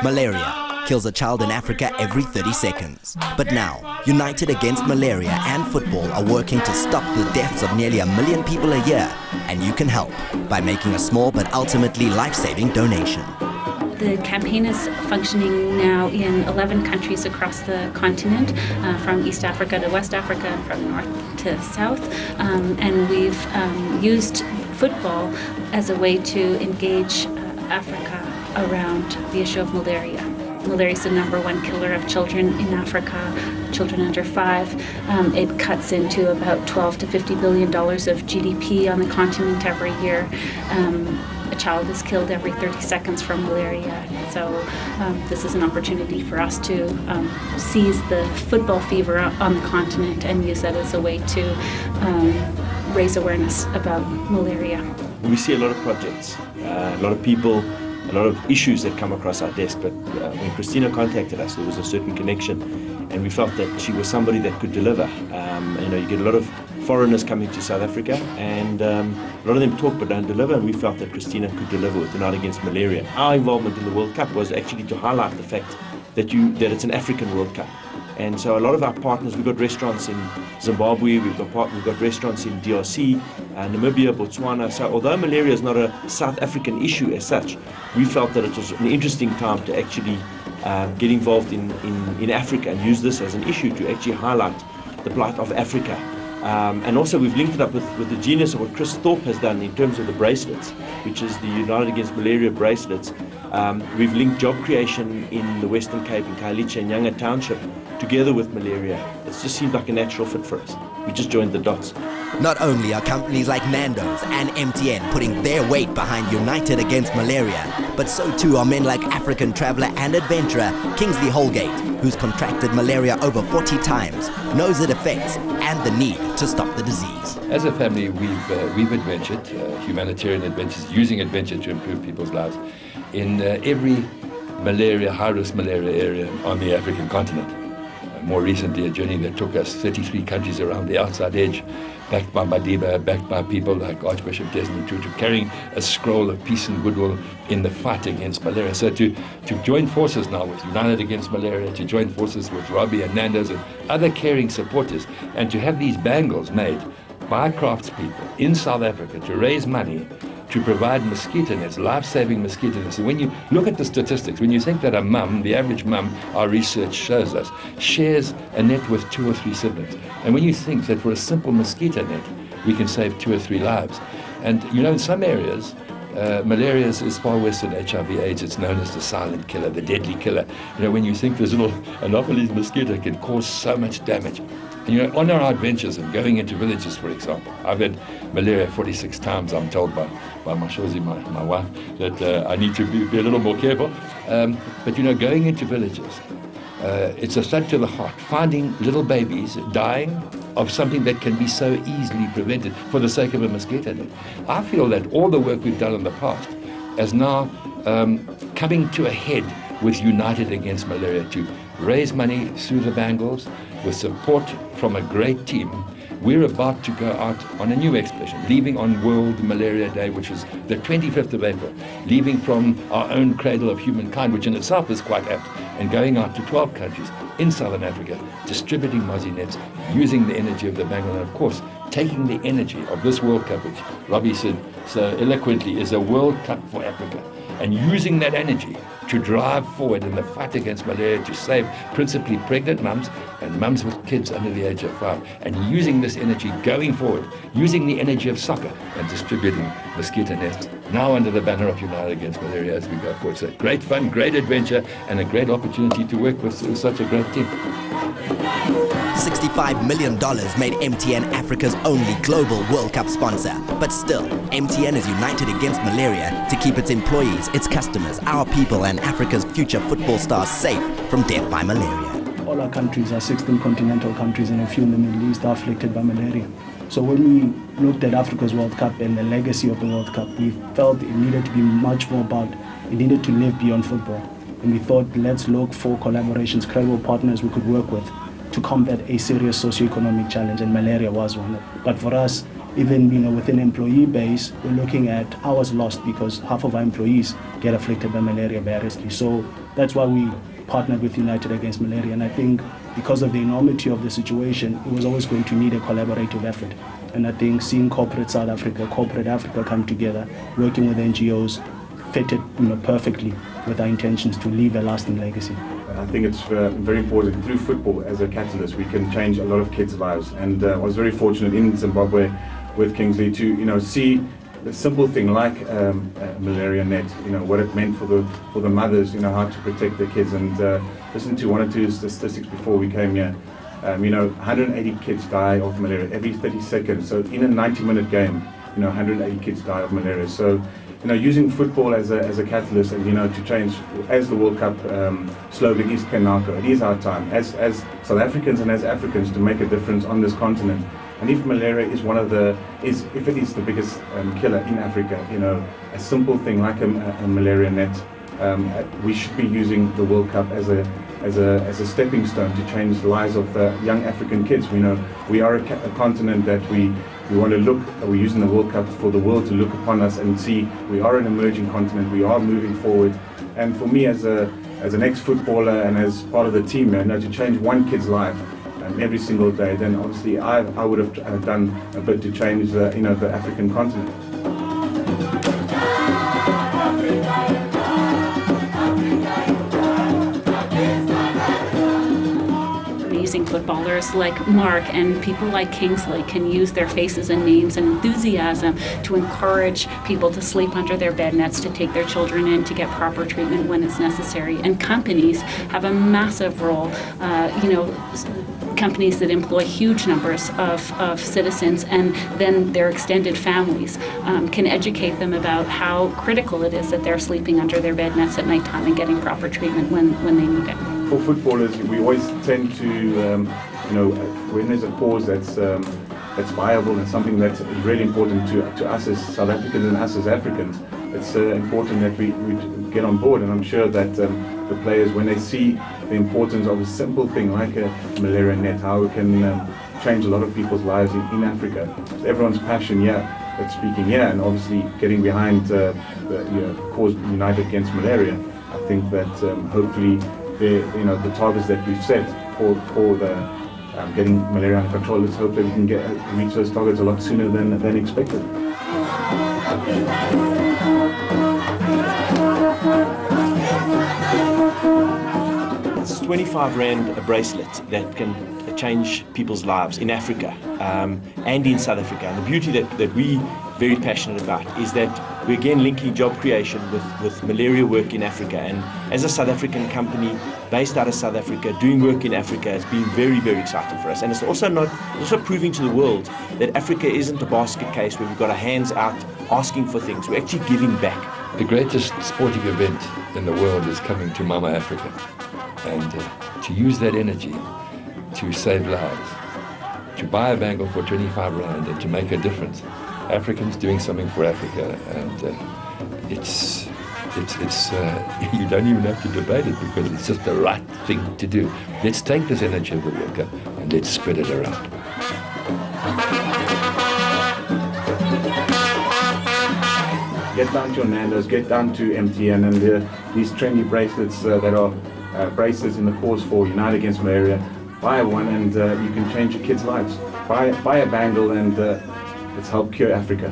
Malaria kills a child in Africa every 30 seconds. But now, United Against Malaria and football are working to stop the deaths of nearly 1 million people a year. And you can help by making a small but ultimately life-saving donation. The campaign is functioning now in 11 countries across the continent, from East Africa to West Africa, and from north to south. And we've used football as a way to engage Africa around the issue of malaria. Malaria is the #1 killer of children in Africa, children under 5. It cuts into about $12 to $50 billion of GDP on the continent every year. A child is killed every 30 seconds from malaria. So this is an opportunity for us to seize the football fever on the continent and use that as a way to raise awareness about malaria. We see a lot of projects, a lot of people, a lot of issues that come across our desk, but when Christina contacted us, there was a certain connection, and we felt that she was somebody that could deliver. You get a lot of foreigners coming to South Africa, and a lot of them talk but don't deliver, and we felt that Christina could deliver with United Against Malaria. Our involvement in the World Cup was actually to highlight the fact that it's an African World Cup. And so a lot of our partners, we've got restaurants in Zimbabwe, we've got restaurants in DRC, Namibia, Botswana. So although malaria is not a South African issue as such, we felt that it was an interesting time to actually get involved in Africa and use this as an issue to actually highlight the plight of Africa. And also we've linked it up with the genius of what Chris Thorpe has done in terms of the bracelets, which is the United Against Malaria bracelets. We've linked job creation in the Western Cape, in Khayelitsha and Younger Township, together with malaria. It just seemed like a natural fit for us. We just joined the dots. Not only are companies like Nando's and MTN putting their weight behind United Against Malaria, but so too are men like African traveller and adventurer Kingsley Holgate, who's contracted malaria over 40 times, knows it affects and the need to stop the disease. As a family, we've adventured, humanitarian adventures, using adventure to improve people's lives in every high-risk malaria area on the African continent. More recently, a journey that took us 33 countries around the outside edge, backed by Madiba, backed by people like Archbishop Desmond Tutu, carrying a scroll of peace and goodwill in the fight against malaria. So to join forces now with United Against Malaria, to join forces with Robbie and Nando's and other caring supporters, and to have these bangles made by craftspeople in South Africa to raise money to provide mosquito nets, life-saving mosquito nets. And when you look at the statistics, when you think that a mum, the average mum, our research shows us, shares a net with 2 or 3 siblings. And when you think that for a simple mosquito net, we can save 2 or 3 lives. And in some areas, malaria is far worse than HIV/AIDS. It's known as the silent killer, the deadly killer. When you think this little Anopheles mosquito can cause so much damage. And on our adventures and going into villages, for example, I've had malaria 46 times, I'm told by Mashozi, my wife, that I need to be a little more careful. But going into villages, it's a thud to the heart, finding little babies dying of something that can be so easily prevented for the sake of a mosquito net. I feel that all the work we've done in the past is now coming to a head with United Against Malaria to raise money through the bangles with support from a great team. We're about to go out on a new expedition, leaving on World Malaria Day, which is the 25th of April, leaving from our own cradle of humankind, which in itself is quite apt, and going out to 12 countries in Southern Africa, distributing mozzie nets, using the energy of the bangle, and of course, taking the energy of this World Cup, which Robbie said so eloquently is a World Cup for Africa, and using that energy to drive forward in the fight against malaria to save principally pregnant mums and mums with kids under the age of 5, and using this energy going forward, using the energy of soccer and distributing mosquito nets, now under the banner of United Against Malaria as we go forward. So great fun, great adventure, and a great opportunity to work with such a great team. $65 million made MTN Africa's only global World Cup sponsor. But still, MTN is united against malaria to keep its employees, its customers, our people and Africa's future football stars safe from death by malaria. All our countries are 16 continental countries, and a few in the Middle East are afflicted by malaria. So when we looked at Africa's World Cup and the legacy of the World Cup, we felt it needed to be much more about, it needed to live beyond football. And we thought, let's look for collaborations, credible partners we could work with to combat a serious socio-economic challenge, and malaria was one. But for us, even within employee base, we're looking at hours lost because half of our employees get afflicted by malaria variously. So that's why we partnered with United Against Malaria, and I think because of the enormity of the situation, it was always going to need a collaborative effort. And I think seeing corporate South Africa, corporate Africa come together, working with NGOs, fitted perfectly with our intentions to leave a lasting legacy. I think it's very important. Through football as a catalyst, we can change a lot of kids' lives. And I was very fortunate in Zimbabwe with Kingsley to see the simple thing like malaria net, what it meant for the mothers, how to protect their kids. And listen to one or two statistics before we came here. 180 kids die of malaria every 30 seconds. So in a 90-minute game, 180 kids die of malaria. So using football as a catalyst and to change, as the World Cup slogan is Kenako, it is our time as South Africans and as Africans to make a difference on this continent. And if malaria is if it is the biggest killer in Africa, a simple thing like a malaria net, we should be using the World Cup as a stepping stone to change the lives of young African kids. We are a continent that we want to look. We're using the World Cup for the world to look upon us and see we are an emerging continent. We are moving forward. And for me, as an ex-footballer and as part of the team, to change one kid's life every single day, then obviously I would have done a bit to change the African continent. Amazing footballers like Mark and people like Kingsley can use their faces and names and enthusiasm to encourage people to sleep under their bed nets, to take their children in, to get proper treatment when it's necessary. And companies have a massive role, companies that employ huge numbers of citizens and then their extended families can educate them about how critical it is that they're sleeping under their bed nets at nighttime and getting proper treatment when they need it. For footballers, we always tend to, when there's a cause that's viable and something that's really important to us as South Africans and us as Africans, it's important that we get on board. And I'm sure that the players, when they see the importance of a simple thing like a malaria net, how it can change a lot of people's lives in Africa. It's everyone's passion, that's speaking here, and obviously getting behind the cause United Against Malaria. I think that hopefully the targets that we've set for the getting malaria under control, let's hope that we can reach those targets a lot sooner than expected. It's 25 Rand a bracelet that can change people's lives in Africa and in South Africa. And the beauty that we very passionate about is that we're again linking job creation with malaria work in Africa. And as a South African company based out of South Africa, doing work in Africa has been very, very exciting for us. And it's also proving to the world that Africa isn't a basket case where we've got our hands out asking for things. We're actually giving back. The greatest sporting event in the world is coming to Mama Africa. And to use that energy to save lives, to buy a bangle for 25 Rand and to make a difference. Africans doing something for Africa, and it's you don't even have to debate it because it's just the right thing to do. Let's take this energy of the World Cup and let's spread it around. Get down to your Nando's, get down to MTN, and these trendy bracelets that are bracelets in the cause for United Against Malaria. Buy one and you can change your kids' lives. Buy a bangle and let's help cure Africa.